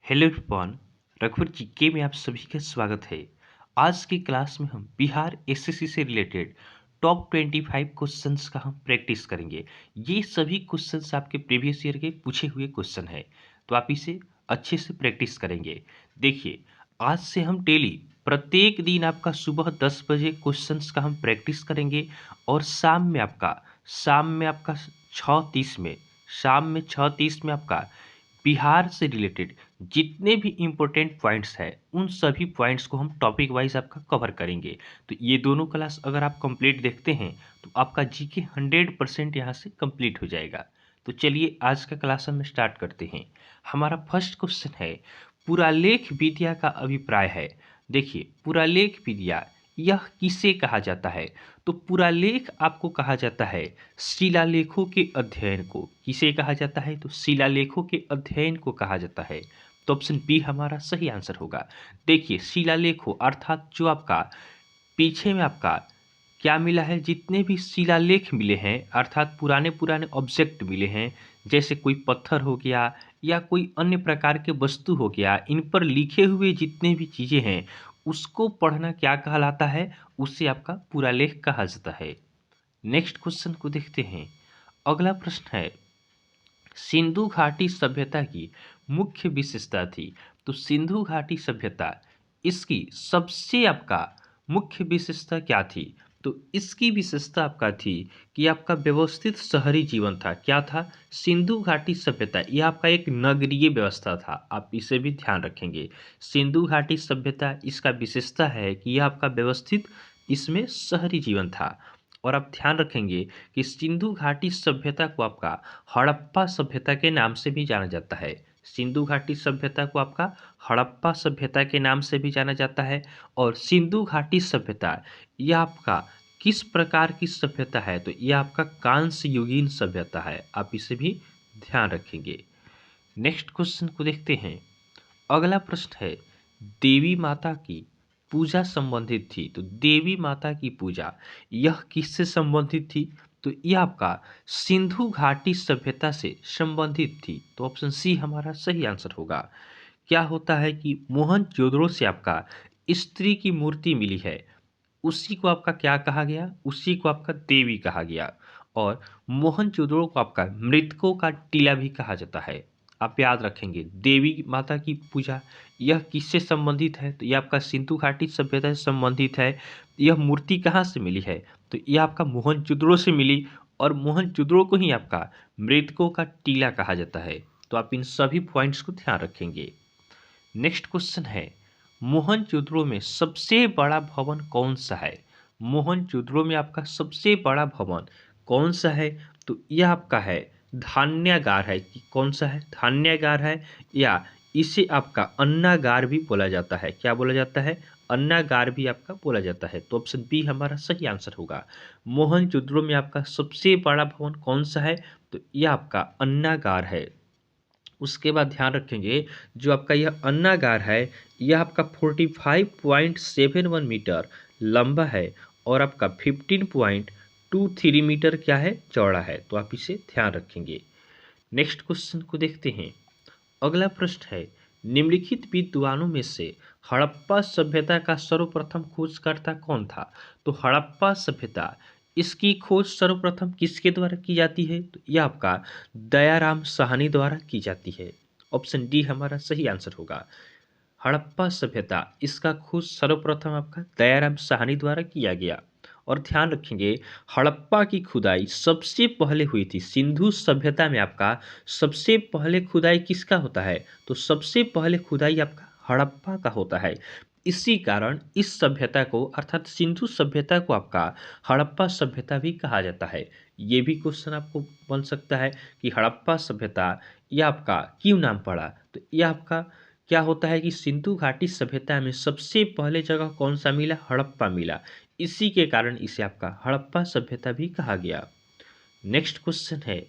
Hello everyone, रघुवर GK में आप सभी का स्वागत है। आज की क्लास में हम बिहार एसएससी से रिलेटेड टॉप 25 क्वेश्चंस का हम प्रैक्टिस करेंगे। ये सभी क्वेश्चंस आपके प्रीवियस ईयर के पूछे हुए क्वेश्चन है, तो आप इसे अच्छे से प्रैक्टिस करेंगे। देखिए, आज से हम डेली प्रत्येक दिन आपका सुबह 10 बजे क्वेश्चंस का हम प्रैक्टिस करेंगे और शाम में आपका 6:30 में शाम में 6:30 में आपका बिहार से रिलेटेड जितने भी इम्पोर्टेंट पॉइंट्स हैं उन सभी पॉइंट्स को हम टॉपिक वाइज आपका कवर करेंगे। तो ये दोनों क्लास अगर आप कंप्लीट देखते हैं तो आपका जीके 100% यहाँ से कंप्लीट हो जाएगा। तो चलिए आज का क्लास हम स्टार्ट करते हैं। हमारा फर्स्ट क्वेश्चन है, पुरालेख विद्या का अभिप्राय है। देखिए, पुरालेख विद्या यह किसे कहा जाता है? तो पुरालेख आपको कहा जाता है शिलालेखों के अध्ययन को। किसे कहा जाता है? तो शिलालेखों के अध्ययन को कहा जाता है। तो ऑप्शन बी हमारा सही आंसर होगा। देखिए, शिलालेखों अर्थात जो आपका पीछे में आपका क्या मिला है, जितने भी शिलालेख मिले हैं अर्थात पुराने पुराने ऑब्जेक्ट मिले हैं, जैसे कोई पत्थर हो गया या कोई अन्य प्रकार के वस्तु हो गया, इन पर लिखे हुए जितने भी चीज़ें हैं उसको पढ़ना क्या कहलाता है? उससे आपका पुरालेख कहा जाता है। नेक्स्ट क्वेश्चन को देखते हैं। अगला प्रश्न है, सिंधु घाटी सभ्यता की मुख्य विशेषता थी। तो सिंधु घाटी सभ्यता, इसकी सबसे आपका मुख्य विशेषता क्या थी? तो इसकी विशेषता आपका थी कि आपका व्यवस्थित शहरी जीवन था। क्या था? सिंधु घाटी सभ्यता यह आपका एक नगरीय व्यवस्था था। आप इसे भी ध्यान रखेंगे। सिंधु घाटी सभ्यता इसका विशेषता है कि यह आपका व्यवस्थित इसमें शहरी जीवन था। और आप ध्यान रखेंगे कि सिंधु घाटी सभ्यता को आपका हड़प्पा सभ्यता के नाम से भी जाना जाता है। सिंधु घाटी सभ्यता को आपका हड़प्पा सभ्यता के नाम से भी जाना जाता है। और सिंधु घाटी सभ्यता यह आपका किस प्रकार की सभ्यता है? तो यह आपका कांस्य युगीन सभ्यता है। आप इसे भी ध्यान रखेंगे। नेक्स्ट क्वेश्चन को देखते हैं। अगला प्रश्न है, देवी माता की पूजा संबंधित थी। तो देवी माता की पूजा यह किससे संबंधित थी? तो यह आपका सिंधु घाटी सभ्यता से संबंधित थी। तो ऑप्शन सी हमारा सही आंसर होगा। क्या होता है कि मोहनजोदड़ो से आपका स्त्री की मूर्ति मिली है, उसी को आपका क्या कहा गया? उसी को आपका देवी कहा गया। और मोहनजोदड़ो को आपका मृतकों का टीला भी कहा जाता है। आप याद रखेंगे, देवी माता की पूजा यह किससे संबंधित है? तो यह आपका सिंधु घाटी सभ्यता से संबंधित है। यह मूर्ति कहाँ से मिली है? तो यह आपका मोहनजोदड़ो से मिली, और मोहनजोदड़ो को ही आपका मृतकों का टीला कहा जाता है। तो आप इन सभी पॉइंट्स को ध्यान रखेंगे। नेक्स्ट क्वेश्चन है, मोहनजोदड़ो में सबसे बड़ा भवन कौन सा है? मोहनजोदड़ो में आपका सबसे बड़ा भवन कौन सा है? तो यह आपका है धान्यागार है। कि कौन सा है? धान्यागार है, या इसे आपका अन्नागार भी बोला जाता है। क्या बोला जाता है? अन्नागार भी आपका बोला जाता है। तो ऑप्शन बी हमारा सही आंसर होगा। मोहनजोदड़ो में आपका सबसे बड़ा भवन कौन सा है? तो यह आपका अन्नागार है। उसके बाद ध्यान रखेंगे, जो आपका यह अन्नागार है यह आपका 45.71 मीटर लंबा है और आपका 15.23 मीटर क्या है? चौड़ा है। तो आप इसे ध्यान रखेंगे। नेक्स्ट क्वेश्चन को देखते हैं। अगला प्रश्न है, निम्नलिखित विद्वानों में से हड़प्पा सभ्यता का सर्वप्रथम खोजकर्ता कौन था? तो हड़प्पा सभ्यता इसकी खोज सर्वप्रथम किसके द्वारा की जाती है? तो यह आपका दयाराम साहनी द्वारा की जाती है। ऑप्शन डी हमारा सही आंसर होगा। हड़प्पा सभ्यता इसका खोज सर्वप्रथम आपका दयाराम साहनी द्वारा किया गया। और ध्यान रखेंगे, हड़प्पा की खुदाई सबसे पहले हुई थी सिंधु सभ्यता में। आपका सबसे पहले खुदाई किसका होता है? तो सबसे पहले खुदाई आपका हड़प्पा का होता है। इसी कारण इस सभ्यता को अर्थात सिंधु सभ्यता को आपका हड़प्पा सभ्यता भी कहा जाता है। ये भी क्वेश्चन आपको बन सकता है कि हड़प्पा सभ्यता यह आपका क्यों नाम पड़ा? तो यह आपका क्या होता है कि सिंधु घाटी सभ्यता में सबसे पहले जगह कौन सा मिला? हड़प्पा मिला। इसी के कारण इसे आपका हड़प्पा सभ्यता भी कहा गया। नेक्स्ट क्वेश्चन है,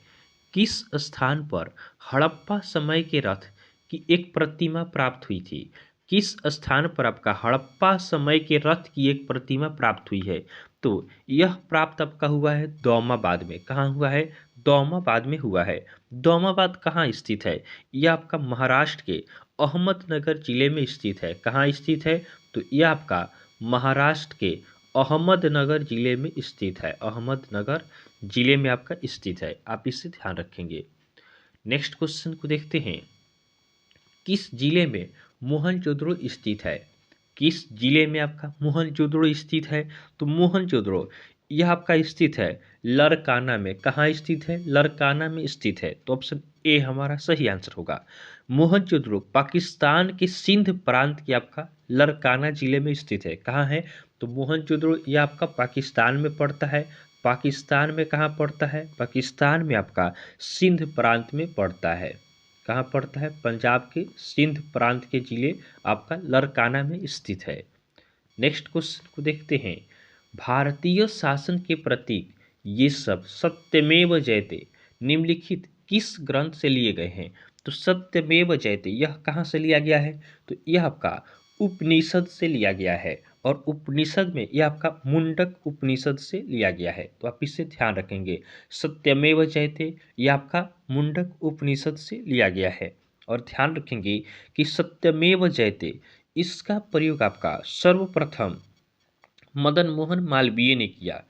किस स्थान पर हड़प्पा समय के रथ की एक प्रतिमा प्राप्त हुई थी? किस स्थान पर आपका हड़प्पा समय के रथ की एक प्रतिमा प्राप्त हुई है? तो यह प्राप्त आपका हुआ है दौमाबाद में। कहाँ हुआ है? दौमाबाद में हुआ है। दौमाबाद कहाँ स्थित है? यह आपका महाराष्ट्र के अहमदनगर जिले में स्थित है। कहाँ स्थित है? तो यह आपका महाराष्ट्र के अहमदनगर जिले में स्थित है। अहमदनगर जिले में आपका स्थित है, आप इससे ध्यान रखेंगे। नेक्स्ट क्वेश्चन को देखते हैं, किस जिले में मोहनजोदड़ो स्थित है? किस जिले में आपका मोहनजोदड़ो स्थित है? तो मोहनजोदड़ो यह आपका स्थित है लरकाना में। कहाँ स्थित है? लरकाना में स्थित है। तो ऑप्शन ए हमारा सही आंसर होगा। मोहनजोदड़ो पाकिस्तान के सिंध प्रांत के आपका लरकाना जिले में स्थित है। कहाँ है? तो मोहनजोदड़ो यह आपका पाकिस्तान में पड़ता है। पाकिस्तान में कहाँ पड़ता है? पाकिस्तान में आपका सिंध प्रांत में पड़ता है। कहाँ पड़ता है? पंजाब के सिंध प्रांत के जिले आपका लरकाना में स्थित है। नेक्स्ट क्वेश्चन को देखते हैं, भारतीय शासन के प्रतीक ये सब सत्यमेव जयते निम्नलिखित किस ग्रंथ से लिए गए हैं? तो सत्यमेव जयते यह कहाँ से लिया गया है? तो यह आपका उपनिषद से लिया गया है, और उपनिषद में यह आपका मुंडक उपनिषद से लिया गया है। तो आप इससे ध्यान रखेंगे, सत्यमेव जयते यह आपका मुंडक उपनिषद से लिया गया है। और ध्यान रखेंगे कि सत्यमेव जयते इसका प्रयोग आपका सर्वप्रथम मदन मोहन मालवीय ने किया।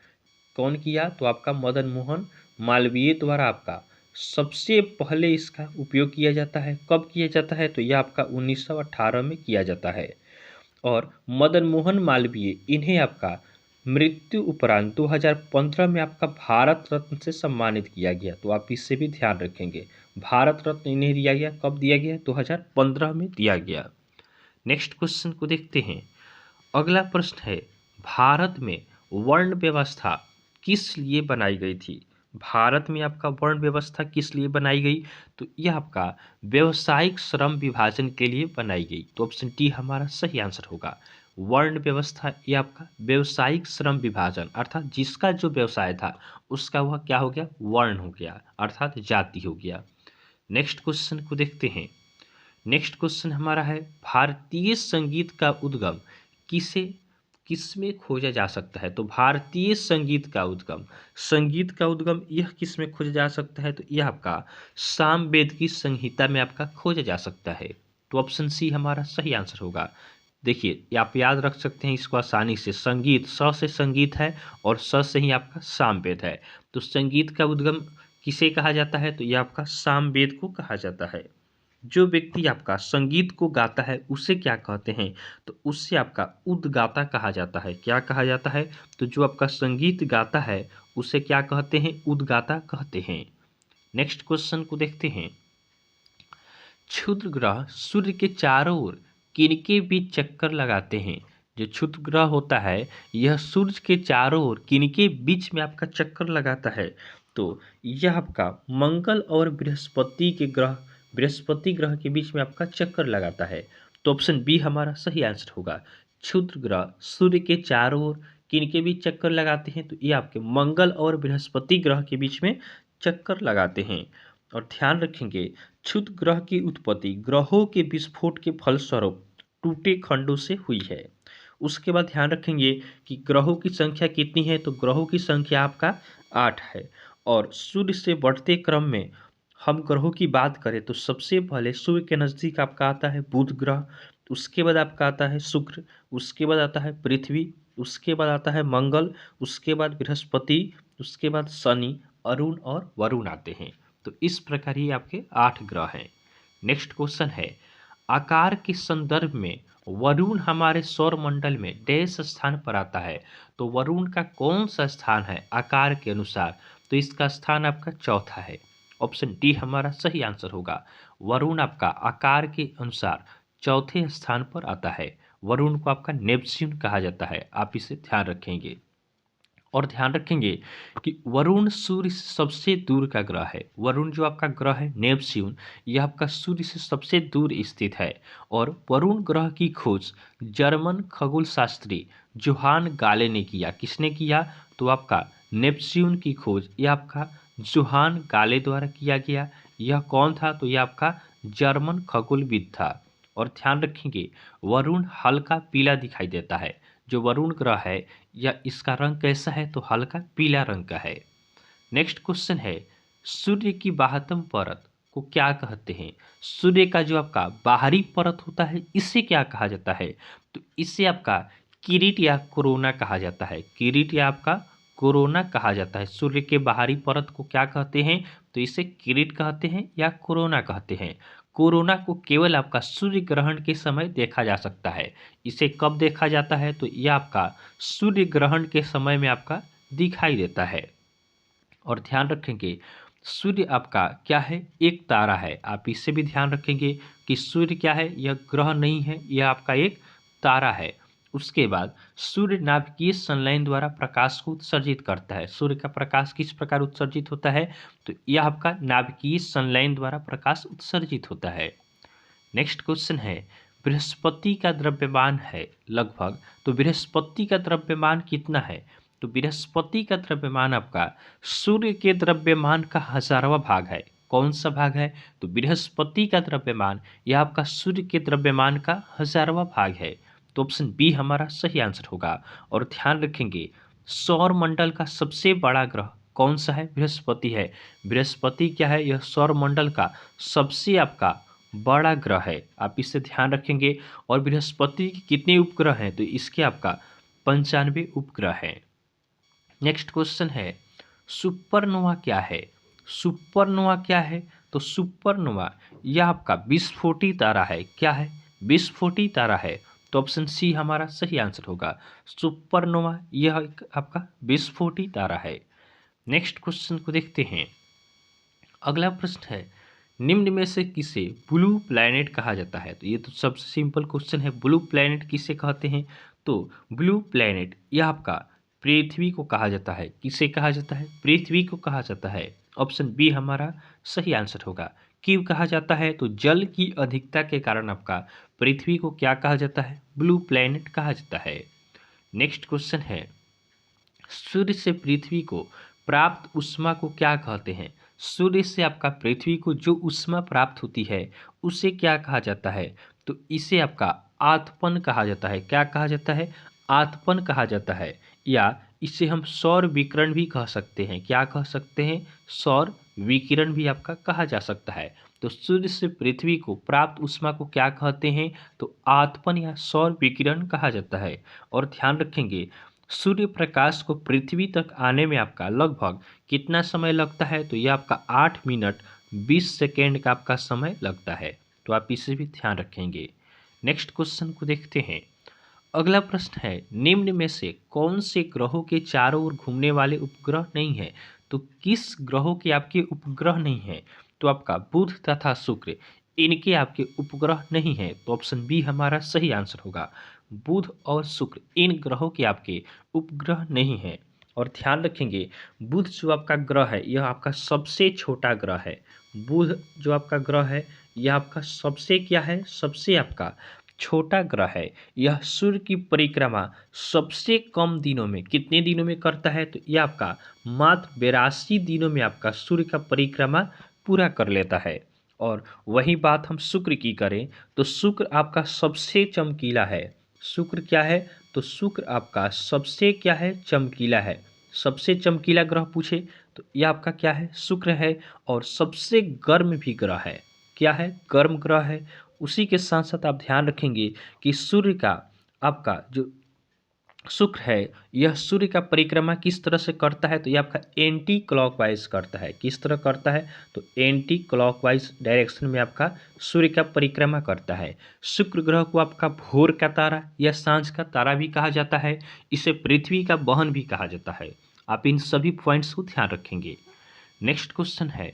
कौन किया? तो आपका मदन मोहन मालवीय द्वारा आपका सबसे पहले इसका उपयोग किया जाता है। कब किया जाता है? तो यह आपका 1918 में किया जाता है। और मदन मोहन मालवीय इन्हें आपका मृत्यु उपरांत 2015 में आपका भारत रत्न से सम्मानित किया गया। तो आप इससे भी ध्यान रखेंगे, भारत रत्न इन्हें दिया गया। कब दिया गया? 2015 में दिया गया। नेक्स्ट क्वेश्चन को देखते हैं, अगला प्रश्न है, भारत में वर्ण व्यवस्था किस लिए बनाई गई थी? भारत में आपका वर्ण व्यवस्था किस लिए बनाई गई? तो यह आपका व्यवसायिक श्रम विभाजन के लिए बनाई गई। तो ऑप्शन डी हमारा सही आंसर होगा। वर्ण व्यवस्था यह आपका व्यवसायिक श्रम विभाजन, अर्थात जिसका जो व्यवसाय था उसका वह क्या हो गया? वर्ण हो गया, अर्थात जाति हो गया। नेक्स्ट क्वेश्चन को देखते हैं। नेक्स्ट क्वेश्चन हमारा है, भारतीय संगीत का उद्गम किसमें खोजा जा सकता है? तो भारतीय संगीत का उद्गम यह किस में खोजा जा सकता है? तो यह आपका सामवेद की संहिता में आपका खोजा जा सकता है। तो ऑप्शन सी हमारा सही आंसर होगा। देखिए, आप याद रख सकते हैं इसको आसानी से, संगीत स से संगीत है और स से ही आपका सामवेद है। तो संगीत का उद्गम किसे कहा जाता है? तो यह आपका सामवेद को कहा जाता है। जो व्यक्ति आपका संगीत को गाता है उसे क्या कहते हैं? तो उससे आपका उद्गाता कहा जाता है। क्या कहा जाता है? तो जो आपका संगीत गाता है उसे क्या कहते हैं? उद्गाता कहते हैं। नेक्स्ट क्वेश्चन को देखते हैं, क्षुद्र ग्रह सूर्य के चारों ओर किनके बीच चक्कर लगाते हैं? जो क्षुद्र ग्रह होता है यह सूर्य के चारों ओर किनके बीच में आपका चक्कर लगाता है? तो यह आपका मंगल और बृहस्पति ग्रह के बीच में आपका चक्कर लगाता है। तो ऑप्शन बी हमारा सही आंसर होगा। क्षुद्र ग्रह सूर्य के चारों ओर किनके बीच चक्कर लगाते हैं? तो ये आपके मंगल और बृहस्पति ग्रह के बीच में चक्कर लगाते हैं। और ध्यान रखेंगे, क्षुद्र ग्रह की उत्पत्ति ग्रहों के विस्फोट के फलस्वरूप टूटे खंडों से हुई है। उसके बाद ध्यान रखेंगे कि ग्रहों की संख्या कितनी है? तो ग्रहों की संख्या आपका 8 है। और सूर्य से बढ़ते क्रम में हम ग्रहों की बात करें तो सबसे पहले सूर्य के नज़दीक आपका आता है बुध ग्रह, उसके बाद आपका आता है शुक्र, उसके बाद आता है पृथ्वी, उसके बाद आता है मंगल, उसके बाद बृहस्पति, उसके बाद शनि, अरुण और वरुण आते हैं। तो इस प्रकार ही आपके 8 ग्रह हैं। नेक्स्ट क्वेश्चन है, आकार के संदर्भ में वरुण हमारे सौर मंडल में डैश स्थान पर आता है? तो वरुण का कौन सा स्थान है आकार के अनुसार? तो इसका स्थान आपका चौथा है। ऑप्शन डी हमारा सही आंसर होगा। वरुण आपका आकार के अनुसार चौथे स्थान पर आता है। वरुण को आपका नेपच्यून कहा जाता है, आप इसे ध्यान रखेंगे। और ध्यान रखेंगे कि वरुण सूर्य से सबसे दूर का ग्रह है। वरुण जो आपका ग्रह है नेपच्यून, यह आपका सूर्य से सबसे दूर स्थित है। और वरुण ग्रह की खोज जर्मन खगोल शास्त्री जोहान गाले ने किया। किसने किया? तो आपका नेपच्यून की खोज यह आपका जोहान गाले द्वारा किया गया। यह कौन था? तो यह आपका जर्मन खगोलविद था। और ध्यान रखेंगे, वरुण हल्का पीला दिखाई देता है। जो वरुण ग्रह है या इसका रंग कैसा है? तो हल्का पीला रंग का है। नेक्स्ट क्वेश्चन है, सूर्य की बाह्यतम परत को क्या कहते हैं? सूर्य का जो आपका बाहरी परत होता है इसे क्या कहा जाता है? तो इसे आपका किरीट या कोरोना कहा जाता है। किरीट या आपका कोरोना कहा जाता है। सूर्य के बाहरी परत को क्या कहते हैं? तो इसे किरीट कहते हैं या कोरोना कहते हैं। कोरोना को केवल आपका सूर्य ग्रहण के समय देखा जा सकता है। इसे कब देखा जाता है? तो यह आपका सूर्य ग्रहण के समय में आपका दिखाई देता है। और ध्यान रखेंगे सूर्य आपका क्या है? एक तारा है। आप इससे भी ध्यान रखेंगे कि सूर्य क्या है? यह ग्रह नहीं है, यह आपका एक तारा है। उसके बाद सूर्य नाभिकीय संलयन द्वारा प्रकाश को उत्सर्जित करता है। सूर्य का प्रकाश किस प्रकार उत्सर्जित होता है? तो यह आपका नाभिकीय संलयन द्वारा प्रकाश उत्सर्जित होता है। नेक्स्ट क्वेश्चन है, बृहस्पति का द्रव्यमान है लगभग, तो बृहस्पति का द्रव्यमान कितना है? तो बृहस्पति का द्रव्यमान आपका सूर्य के द्रव्यमान का 1000वां भाग है। कौन सा भाग है? तो बृहस्पति का द्रव्यमान यह आपका सूर्य के द्रव्यमान का 1000वां भाग है। तो ऑप्शन बी हमारा सही आंसर होगा। और ध्यान रखेंगे सौर मंडल का सबसे बड़ा ग्रह कौन सा है? बृहस्पति है। बृहस्पति क्या है? यह सौर मंडल का सबसे आपका बड़ा ग्रह है। आप इससे ध्यान रखेंगे। और बृहस्पति के कितने उपग्रह हैं? तो इसके आपका 95 उपग्रह हैं। नेक्स्ट क्वेश्चन है, सुपरनोवा क्या है? सुपरनोवा क्या है? तो सुपरनोवा यह आपका विस्फोटी तारा है। क्या है? विस्फोटी तारा है। तो ऑप्शन सी हमारा सही आंसर होगा। सुपरनोवा यह एक आपका विस्फोटी तारा है। नेक्स्ट क्वेश्चन को देखते हैं। अगला प्रश्न है, निम्न में से किसे ब्लू प्लैनेट कहा जाता है? तो ये तो सबसे सिंपल क्वेश्चन है। ब्लू प्लैनेट किसे कहते हैं? तो ब्लू प्लैनेट यह आपका पृथ्वी को कहा जाता है। किसे कहा जाता है? पृथ्वी को कहा जाता है। ऑप्शन बी हमारा सही आंसर होगा। क्यों कहा जाता है? तो जल की अधिकता के कारण आपका पृथ्वी को क्या कहा जाता है? ब्लू प्लैनेट कहा जाता है। नेक्स्ट क्वेश्चन है, सूर्य से पृथ्वी को प्राप्त ऊष्मा को क्या कहते हैं? सूर्य से आपका पृथ्वी को जो ऊष्मा प्राप्त होती है उसे क्या कहा जाता है? तो इसे आपका आतपन कहा जाता है। क्या कहा जाता है? आतपन कहा जाता है। या इसे हम सौर विकिरण भी कह सकते हैं। क्या कह सकते हैं? सौर विकिरण भी आपका कहा जा सकता है। तो सूर्य से पृथ्वी को प्राप्त ऊष्मा को क्या कहते हैं? तो आतपन या सौर विकिरण कहा जाता है। और ध्यान रखेंगे सूर्य प्रकाश को पृथ्वी तक आने में आपका लगभग कितना समय लगता है? तो यह आपका 8 मिनट 20 सेकेंड का आपका समय लगता है। तो आप इसे भी ध्यान रखेंगे। नेक्स्ट क्वेश्चन को देखते हैं। अगला प्रश्न है, निम्न में से कौन से ग्रहों के चारों ओर घूमने वाले उपग्रह नहीं है? तो किस ग्रहों के आपके उपग्रह नहीं है? तो आपका बुध तथा शुक्र इनके आपके उपग्रह नहीं है। तो ऑप्शन बी हमारा सही आंसर होगा। बुध और शुक्र इन ग्रहों के आपके उपग्रह नहीं है। और ध्यान रखेंगे बुध जो आपका ग्रह है यह आपका सबसे छोटा ग्रह है। बुध जो आपका ग्रह है यह आपका सबसे क्या है? सबसे आपका छोटा ग्रह है। यह सूर्य की परिक्रमा सबसे कम दिनों में कितने दिनों में करता है? तो यह आपका मात्र 82 दिनों में आपका सूर्य का परिक्रमा पूरा कर लेता है। और वही बात हम शुक्र की करें तो शुक्र आपका सबसे चमकीला है। शुक्र क्या है? तो शुक्र आपका सबसे क्या है? चमकीला है। सबसे चमकीला ग्रह पूछे तो यह आपका क्या है? शुक्र है। और सबसे गर्म भी ग्रह है। क्या है? गर्म ग्रह है। उसी के साथ साथ आप ध्यान रखेंगे कि सूर्य का आपका जो शुक्र है यह सूर्य का परिक्रमा किस तरह से करता है? तो यह आपका एंटी क्लॉकवाइज करता है। किस तरह करता है? तो एंटी क्लॉकवाइज डायरेक्शन में आपका सूर्य का परिक्रमा करता है। शुक्र ग्रह को आपका भोर का तारा या सांझ का तारा भी कहा जाता है। इसे पृथ्वी का बहन भी कहा जाता है। आप इन सभी पॉइंट्स को ध्यान रखेंगे। नेक्स्ट क्वेश्चन है,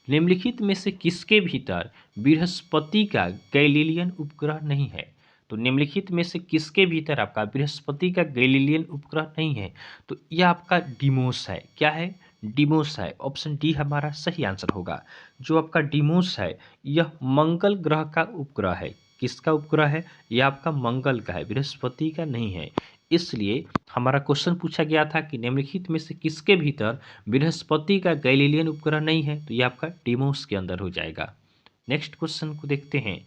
निम्नलिखित में से किसके भीतर बृहस्पति का गैलीलियन उपग्रह नहीं है? तो निम्नलिखित में से किसके भीतर आपका बृहस्पति का गैलीलियन उपग्रह नहीं है? तो यह आपका डिमोस है। क्या है? डिमोस है। ऑप्शन डी हमारा सही आंसर होगा। जो आपका डिमोस है यह मंगल ग्रह का उपग्रह है। किसका उपग्रह है? यह आपका मंगल का है, बृहस्पति का नहीं है। इसलिए हमारा क्वेश्चन पूछा गया था कि निम्नलिखित में से किसके भीतर बृहस्पति का गैलीलियन उपग्रह नहीं है? तो यह आपका डिमोस के अंदर हो जाएगा। नेक्स्ट क्वेश्चन को देखते हैं।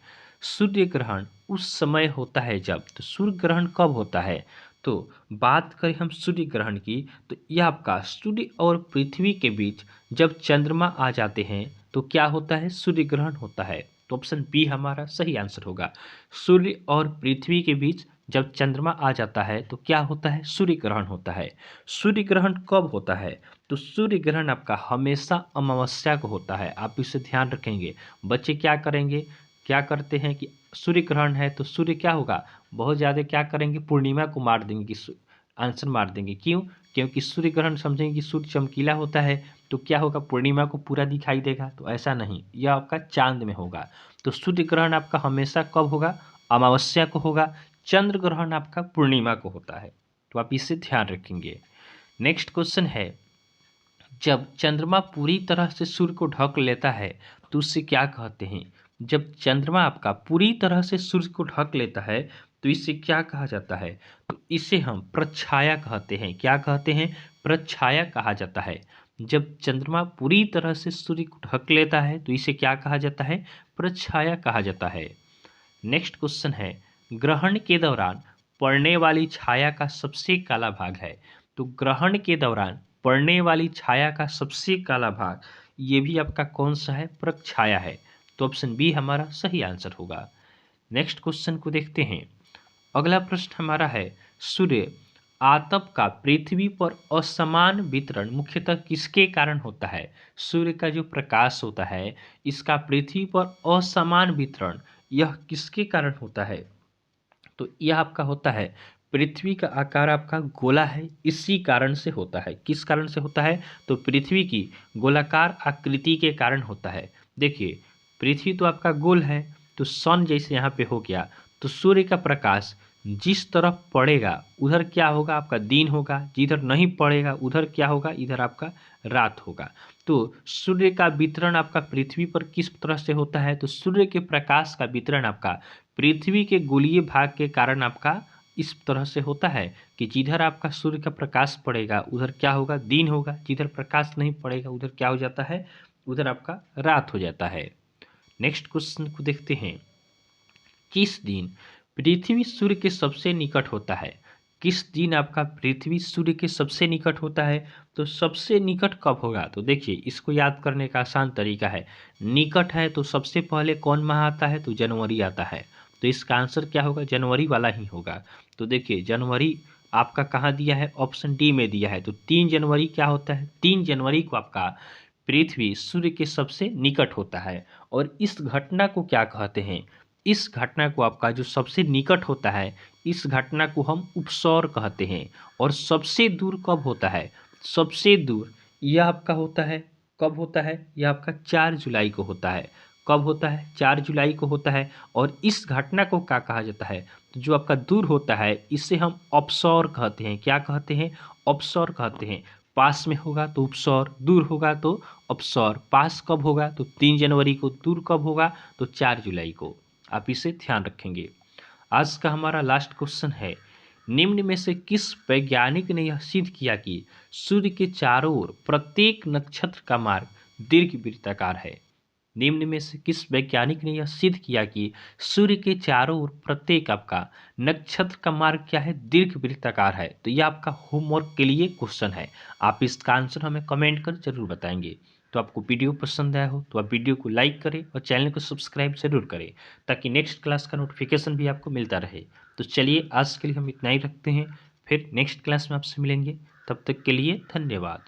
सूर्य ग्रहण उस समय होता है जब, तो सूर्य ग्रहण कब होता है? तो बात करें हम सूर्य ग्रहण की तो यह आपका सूर्य और पृथ्वी के बीच जब चंद्रमा आ जाते हैं तो क्या होता है? सूर्य ग्रहण होता है। तो ऑप्शन बी हमारा सही आंसर होगा। सूर्य और पृथ्वी के बीच जब चंद्रमा आ जाता है तो क्या होता है? सूर्य ग्रहण होता है। सूर्य ग्रहण कब होता है? तो सूर्य ग्रहण आपका हमेशा अमावस्या को होता है, आप इसे ध्यान रखेंगे। बच्चे क्या करेंगे, क्या करते हैं कि सूर्य ग्रहण है तो सूर्य क्या होगा, बहुत ज़्यादा क्या करेंगे, पूर्णिमा को मार देंगे कि आंसर मार देंगे। क्यों? क्योंकि सूर्य ग्रहण समझेंगे कि सूर्य चमकीला होता है तो क्या होगा, पूर्णिमा को पूरा दिखाई देगा। तो ऐसा नहीं, यह आपका चांद में होगा। तो सूर्य ग्रहण आपका हमेशा कब होगा? अमावस्या को होगा। चंद्र ग्रहण आपका पूर्णिमा को होता है। तो आप इसे ध्यान रखेंगे। नेक्स्ट क्वेश्चन है, जब चंद्रमा पूरी तरह से सूर्य को ढक लेता है तो उसे क्या कहते हैं? जब चंद्रमा आपका पूरी तरह से सूर्य को ढक लेता है तो इसे क्या कहा जाता है? तो इसे हम प्रच्छाया कहते हैं। क्या कहते हैं? प्रच्छाया कहा जाता है। जब चंद्रमा पूरी तरह से सूर्य को ढक लेता है तो इसे क्या कहा जाता है? प्रच्छाया कहा जाता है। नेक्स्ट क्वेश्चन है, ग्रहण के दौरान पड़ने वाली छाया का सबसे काला भाग है। तो ग्रहण के दौरान पड़ने वाली छाया का सबसे काला भाग, ये भी आपका कौन सा है? प्रच्छाया है। तो ऑप्शन बी हमारा सही आंसर होगा। नेक्स्ट क्वेश्चन को देखते हैं। अगला प्रश्न हमारा है, सूर्य आतप का पृथ्वी पर असमान वितरण मुख्यतः किसके कारण होता है? सूर्य का जो प्रकाश होता है इसका पृथ्वी पर असमान वितरण, यह किसके कारण होता है? तो यह आपका होता है, पृथ्वी का आकार आपका गोला है, इसी कारण से होता है। किस कारण से होता है? तो पृथ्वी की गोलाकार आकृति के कारण होता है। देखिए, पृथ्वी तो आपका गोल है, तो सन जैसे यहाँ पे हो गया, तो सूर्य का प्रकाश जिस तरफ पड़ेगा उधर क्या होगा, आपका दिन होगा। जिधर नहीं पड़ेगा उधर क्या होगा, इधर आपका रात होगा। तो सूर्य का वितरण आपका पृथ्वी पर किस तरह से होता है? तो सूर्य के प्रकाश का वितरण आपका पृथ्वी के गोलीय भाग के कारण आपका इस तरह से होता है कि जिधर आपका सूर्य का प्रकाश पड़ेगा उधर क्या होगा, दिन होगा। जिधर प्रकाश नहीं पड़ेगा उधर क्या हो जाता है, उधर आपका रात हो जाता है। नेक्स्ट क्वेश्चन को देखते हैं, किस दिन पृथ्वी सूर्य के सबसे निकट होता है? किस दिन आपका पृथ्वी सूर्य के सबसे निकट होता है? तो सबसे निकट कब होगा? तो देखिए, इसको याद करने का आसान तरीका है। निकट है तो सबसे पहले कौन माह आता है? तो जनवरी आता है। तो इसका आंसर क्या होगा? जनवरी वाला ही होगा। तो देखिए, जनवरी आपका कहाँ दिया है? ऑप्शन डी में दिया है। तो 3 जनवरी क्या होता है? 3 जनवरी को आपका पृथ्वी सूर्य के सबसे निकट होता है। और इस घटना को क्या कहते हैं? इस घटना को आपका जो सबसे निकट होता है, इस घटना को हम उपसौर कहते हैं। और सबसे दूर कब होता है? सबसे दूर यह आपका होता है, कब होता है? यह आपका 4 जुलाई को होता है। कब होता है? 4 जुलाई को होता है। और इस घटना को क्या कहा जाता है? तो जो आपका दूर होता है इसे हम अपसौर कहते हैं। क्या कहते हैं? अपसौर कहते हैं। पास में होगा तो उपसौर, दूर होगा तो अपसौर। पास कब होगा? तो 3 जनवरी को। दूर कब होगा? तो 4 जुलाई को। आप इसे ध्यान रखेंगे। आज का हमारा लास्ट क्वेश्चन है, निम्न में से किस वैज्ञानिक ने यह सिद्ध किया कि सूर्य के चारों ओर प्रत्येक नक्षत्र का मार्ग दीर्घवृत्ताकार है? निम्न में से किस वैज्ञानिक ने यह सिद्ध किया कि सूर्य के चारों ओर प्रत्येक आपका नक्षत्र का मार्ग क्या है? दीर्घवृत्ताकार है। तो यह आपका होमवर्क के लिए क्वेश्चन है। आप इसका आंसर हमें कमेंट कर जरूर बताएंगे। तो आपको वीडियो पसंद आया हो तो आप वीडियो को लाइक करें और चैनल को सब्सक्राइब जरूर करें, ताकि नेक्स्ट क्लास का नोटिफिकेशन भी आपको मिलता रहे। तो चलिए, आज के लिए हम इतना ही रखते हैं। फिर नेक्स्ट क्लास में आपसे मिलेंगे। तब तक के लिए धन्यवाद।